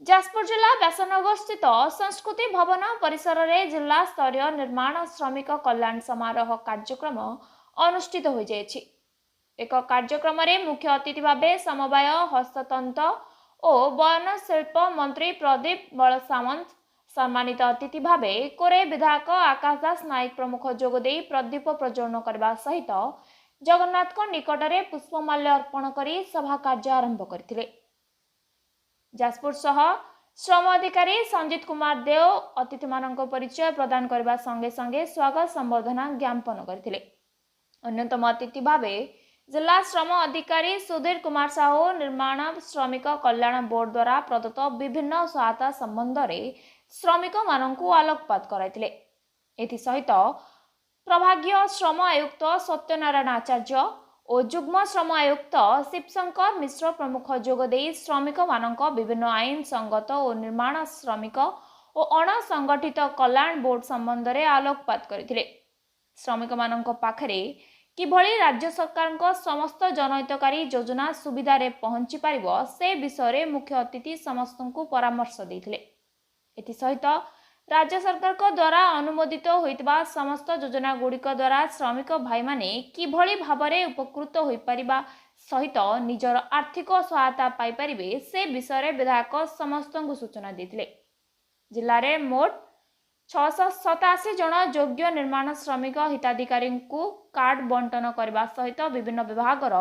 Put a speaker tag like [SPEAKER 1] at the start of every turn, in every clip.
[SPEAKER 1] जाजपुर जिला व्यासनगर स्थित संस्कृति भवन परिसर में जिला स्तरीय निर्माण श्रमिक कल्याण समारोह कार्यक्रम अनुष्ठित हो जाएछि। एक कार्यक्रम में मुख्य अतिथि भाव समवाय हस्ततंत्र और बयन शिल्प मंत्री प्रदीप बल सामंत, सम्मानित अतिथि भाव कोरे विधायक आकाश दास नायक प्रमुख जोगदे प्रदीप प्रज्वलन करने सहित जगन्नाथ निकट में पुष्पमाल्य अर्पण कर सभा कार्य आरंभ करथिले। जाजपुर सह श्रम अधिकारी संजीत कुमार देव अतिथि मानक परिचय प्रदान करने संगे संगे स्वागत संबर्धना ज्ञापन करथिले। अन्यतम अतिथि भावे जिला श्रम अधिकारी सुधीर कुमार साहू निर्माण श्रमिक कल्याण बोर्ड द्वारा प्रदत्त विभिन्न सहायता संबंध में श्रमिक मानक आलोकपात कराइथिले। एथि सहित प्रभागीय श्रम आयुक्त सत्यनारायण आचार्य और जुग्म श्रम आयुक्त शिवशंकर मिश्र प्रमुख जोगदे श्रमिक मानक विभिन्न आईन संगत और निर्माण श्रमिक और अणसंगठित कल्याण बोर्ड संबंध में आलोकपात करथिले। श्रमिक मानक पाखरे किभली राज्य सरकार समस्त जनहितकारी योजना सुविधा रे पहुंची पारिबो से विषय में मुख्य अतिथि समस्त को परामर्श देथिले। एथि सहित राज्य सरकार को द्वारा अनुमोदित होइतबा समस्त योजना गुड़िक द्वारा श्रमिक भाई माने किभली भाबरे उपकृत होई परिबा सहित निजर आर्थिक सहायता पाई परिबे से विषय में विधायक समस्त को सूचना देथिले। जिल्ला रे मोट 687 जन योग्य निर्माण श्रमिक हिताधिकारी को कार्ड बंटन करने सहित विभिन्न विभागर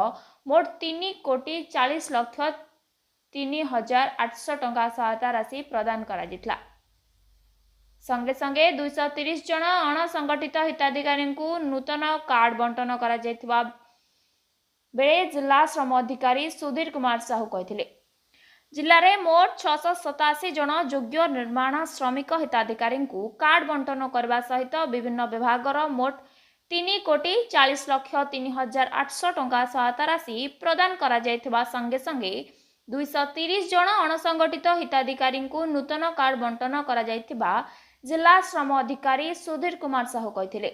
[SPEAKER 1] मोट 3,40,03,800 टंका सहायता राशि प्रदान करा संगे संगे 230 जन अणसंगठित हिताधिकारी को नूतन कार्ड बंटन करा बेले जिला श्रम अधिकारी सुधीर कुमार साहू कहथिले। जिल्ला रे मोट 687 जन योग्य निर्माण श्रमिक हिताधिकारी को कार्ड बंटन करने सहित विभिन्न विभागर मोट 3,40,03,800 टंका सहायता राशि प्रदान करा संगे संगे 230 जन अणसंगठित हिताधिकारी को नूतन कार्ड बंटन करा जिला श्रम अधिकारी सुधीर कुमार साहू कहथिले।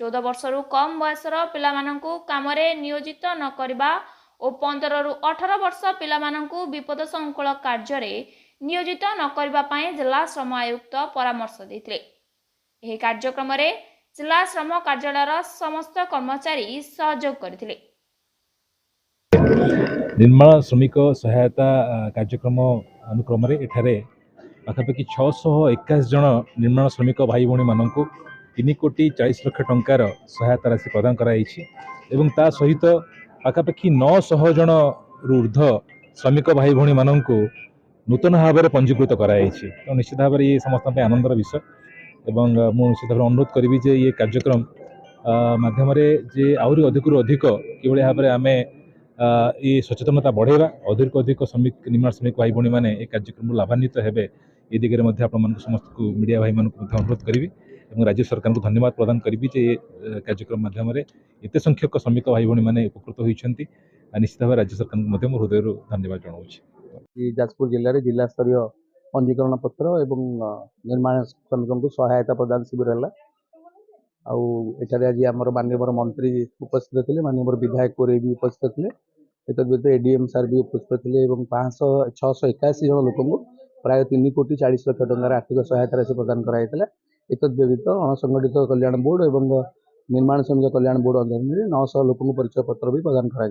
[SPEAKER 1] 14 वर्षरू कम बयसर पिलामानंकु कामरे नियोजित न करबा और 15 रु 18 वर्ष पिलामानंकु विपद संकुल कार्य नियोजित न करबा पई जिला श्रम आयुक्त परामर्श देथिले। एही कार्यक्रम रे जिला श्रम कार्यालयर समस्त कर्मचारी सहयोग करथिले।
[SPEAKER 2] निर्माण श्रमिक सहायता कार्यक्रम अनुक्रम एठारे पाखापाखि 621 जन निर्माण श्रमिक भाई भौणी मानक 3,40,00,000 टंकार सहायता राशि प्रदान कराई एवं ता सहित पाखापाखि 900 जन ऊर्ध श्रमिक भाई भौणी मानक नूतन भाव में पंजीकृत कराई। तो निश्चित भाव में ये समस्त आनंदर विषय एवं मुझे निश्चित भाव अनुरोध करी जे ये कार्यक्रम माध्यम जे आहरी अधिक अधिक कि भाव में आम ये सचेतनता बढ़ेगा अधिक अधिक श्रमिक निर्माण श्रमिक भाई भौणी मैंने ये कार्यक्रम लाभान्वित हेबे ये दिगरे आप समस्त को मीडिया भाई मानक अनुरोध करी और राज्य सरकार को धन्यवाद प्रदान करी जे कार्यक्रम माध्यम एत संख्यक श्रमिक भाई भौणी मैंने उपकृत होती निश्चित भाव राज्य सरकार को हृदय धन्यवाद जनाऊँ।
[SPEAKER 3] जाजपुर जिले में जिला स्तरीय पंजीकरण पत्र एवं निर्माण श्रमिकों को सहायता प्रदान शिविर है आज आम माननीय मंत्री उपस्थित थे माननीय विधायक कोरे भी उपस्थित थे व्यतीत एडीएम सार भी उपस्थित थे 681 जन लोक प्राय 3,40,00,000 टंकार आर्थिक सहायता राशि प्रदान कराइला। व्यतीत अणसंगठित कल्याण बोर्ड एवं निर्माण श्रमिक कल्याण बोर्ड अधीन 900 लोक परिचय पत्र भी प्रदान कर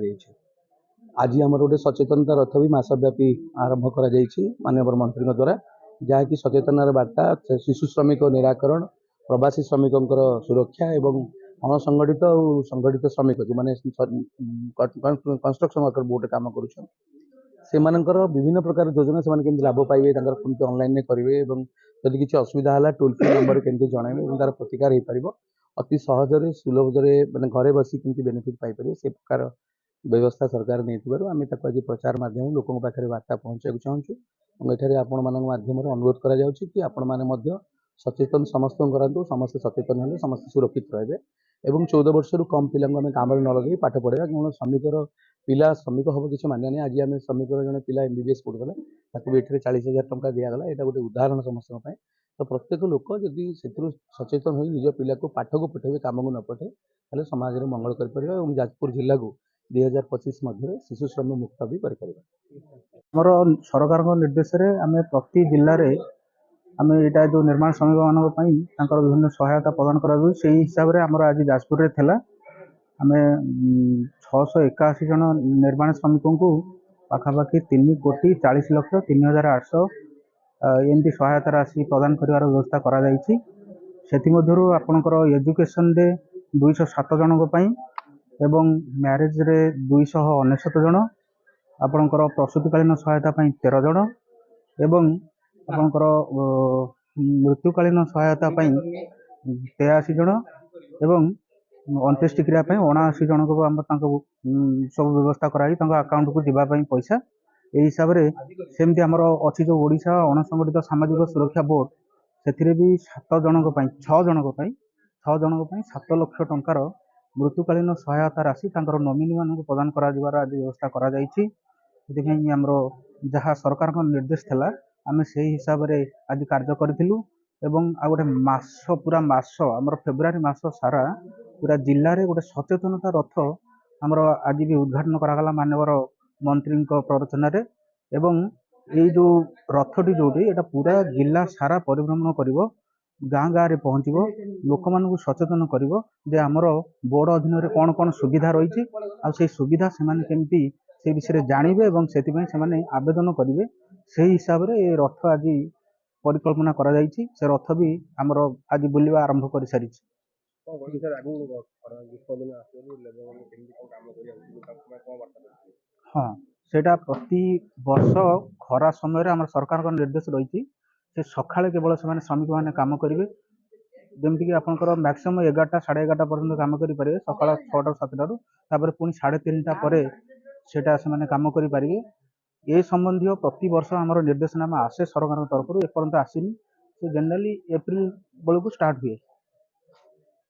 [SPEAKER 3] आज आम गोटे सचेतनता रथ भी मासव्यापी आरंभ कर माननीय मंत्री द्वारा जहाँकि सचेतनार बार्ता शिशु श्रमिक निराकरण प्रवासी श्रमिकों सुरक्षा एवं अणसंगठित और संगठित श्रमिक जो मैंने कंस्ट्रक्शन वर्कर बोर्ड काम कर विभिन्न प्रकार योजना से लाभ पाइबे केमती ऑनलाइन करेंगे जदि किसी असुविधा है टोल फ्री नंबर केमती जनइबे और तार प्रतिकार हो पार अति सहजरे सुलभरे मैंने घरे बसी केमती बेनिफिट पाइपर से प्रकार व्यवस्था सरकार नहीं आम आज प्रचार माध्यम लोकों पाखे वार्ता पहुँचा चाहूँ एठारे आपण मान माध्यम अनुरोध करा कि आपण मैंने सचेतन समस्त करातु समस्त सचेतन हेल्ले समस्त सुरक्षित रहे और 14 वर्ष कम पिला कम न लगे पाठ पढ़ा कौन श्रमिकर पिला श्रमिक हम किसी मान्य नहीं आज आम श्रमिकर जन पिला MBBS पढ़ुला ताकू ये 40,000 टंका दिगला यहाँ गोटे उदाहरण समस्त तो प्रत्येक लोक जदि से सचेतन हो निज पिला को पाठ को पठेबे काम को न पठे समाज में मंगल कर जाजपुर जिला को 2025 ମଧ୍ୟରେ ଶିଶୁ ଶ୍ରମ ମୁକ୍ତ ବି କରିପାରିବା।
[SPEAKER 4] ଆମର ସରକାରଙ୍କ ନିର୍ଦ୍ଦେଶରେ ଆମେ ପ୍ରତି ଜିଲ୍ଲାରେ ଆମେ ଏଇଟା ଯେଉଁ ନିର୍ମାଣ ଶ୍ରମିକମାନଙ୍କ ପାଇଁ ତାଙ୍କର ବିଭିନ୍ନ ସହାୟତା ପ୍ରଦାନ କରାଯାଉଛି। ସେଇ ହିସାବରେ ଆମର ଆଜି ଯାଜପୁରରେ ଥିଲା ଆମେ 681 ଜଣ ନିର୍ମାଣ ଶ୍ରମିକଙ୍କୁ ପାଖାପାଖି 3,40,03,800 ଏମିତି ସହାୟତା ରାଶି ପ୍ରଦାନ କରିବାର ବ୍ୟବସ୍ଥା କରାଯାଇଛି। ସେଥିମଧ୍ୟରୁ ଆପଣଙ୍କର ଏଜୁକେସନରେ 207 ଜଣଙ୍କ ପାଇଁ ଏବଂ ମ୍ୟାରେଜରେ 299 ଜଣ, ଆପଣଙ୍କର ପ୍ରସୂତିକାଳୀନ ସହାୟତା ପାଇଁ 13 ଜଣ ଏବଂ ଆପଣଙ୍କର ମୃତ୍ୟୁକାଳୀନ ସହାୟତା ପାଇଁ 83 ଜଣ ଏବଂ ଅନ୍ତ୍ୟେଷ୍ଟିକ୍ରିୟା ପାଇଁ 79 ଜଣଙ୍କୁ ଆମର ତାଙ୍କ ସବୁ ବ୍ୟବସ୍ଥା କରାଯାଇ ତାଙ୍କ ଆକାଉଣ୍ଟକୁ ଯିବା ପାଇଁ ପଇସା। ଏହି ହିସାବରେ ସେମିତି ଆମର ଅଛି ଯେଉଁ ଓଡ଼ିଶା ଅଣସଂଗଠିତ ସାମାଜିକ ସୁରକ୍ଷା ବୋର୍ଡ଼, ସେଥିରେ ବି 6 ଜଣଙ୍କ ପାଇଁ 7 ଲକ୍ଷ ଟଙ୍କାର ମୃତ୍ୟୁକାଳୀନ ସହାୟତା ରାଶି ତାଙ୍କର ନୋମିନିମାନଙ୍କୁ ପ୍ରଦାନ କରାଯିବାର ଆଜି ବ୍ୟବସ୍ଥା କରାଯାଇଛି। ସେଥିପାଇଁ ଆମର ଯାହା ସରକାରଙ୍କ ନିର୍ଦ୍ଦେଶ ଥିଲା ଆମେ ସେହି ହିସାବରେ ଆଜି କାର୍ଯ୍ୟ କରିଥିଲୁ ଏବଂ ଆଉ ଗୋଟେ ପୁରା ମାସ ଆମର ଫେବୃଆରୀ ମାସ ସାରା ପୁରା ଜିଲ୍ଲାରେ ଗୋଟେ ସଚେତନତା ରଥ ଆମର ଆଜି ବି ଉଦ୍ଘାଟନ କରାଗଲା ମାନ୍ୟବର ମନ୍ତ୍ରୀଙ୍କ ପ୍ରରୋଚନାରେ ଏବଂ ଏଇ ଯେଉଁ ରଥଟି ଯେଉଁଠି ଏଇଟା ପୁରା ଜିଲ୍ଲା ସାରା ପରିଭ୍ରମଣ କରିବ, ଗାଁ ଗାଁରେ ପହଞ୍ଚିବ, ଲୋକମାନଙ୍କୁ ସଚେତନ କରିବ ଯେ ଆମର ବୋର୍ଡ଼ ଅଧୀନରେ କ'ଣ କ'ଣ ସୁବିଧା ରହିଛି ଆଉ ସେଇ ସୁବିଧା ସେମାନେ କେମିତି ସେ ବିଷୟରେ ଜାଣିବେ ଏବଂ ସେଥିପାଇଁ ସେମାନେ ଆବେଦନ କରିବେ। ସେହି ହିସାବରେ ଏ ରଥ ଆଜି ପରିକଳ୍ପନା କରାଯାଇଛି। ସେ ରଥ ବି ଆମର ଆଜି ବୁଲିବା ଆରମ୍ଭ କରିସାରିଛି। ହଁ, ସେଇଟା ପ୍ରତି ବର୍ଷ ଖରା ସମୟରେ ଆମର ସରକାରଙ୍କ ନିର୍ଦ୍ଦେଶ ରହିଛି ସେ ସକାଳେ କେବଳ ସେମାନେ ଶ୍ରମିକମାନେ କାମ କରିବେ। ଯେମିତିକି ଆପଣଙ୍କର ମ୍ୟାକ୍ସିମମ୍ 11ଟା 11:30 ପର୍ଯ୍ୟନ୍ତ କାମ କରିପାରିବେ, ସକାଳ 6ଟାରୁ 7ଟାରୁ, ତାପରେ ପୁଣି 3:30ଟା ପରେ ସେଇଟା ସେମାନେ କାମ କରିପାରିବେ। ଏ ସମ୍ବନ୍ଧୀୟ ପ୍ରତିବର୍ଷ ଆମର ନିର୍ଦ୍ଦେଶନାମା ଆସେ ସରକାରଙ୍କ ତରଫରୁ, ଏପର୍ଯ୍ୟନ୍ତ ଆସିନି। ସେ ଜେନେରାଲି ଏପ୍ରିଲ ବେଳକୁ ଷ୍ଟାର୍ଟ ହୁଏ।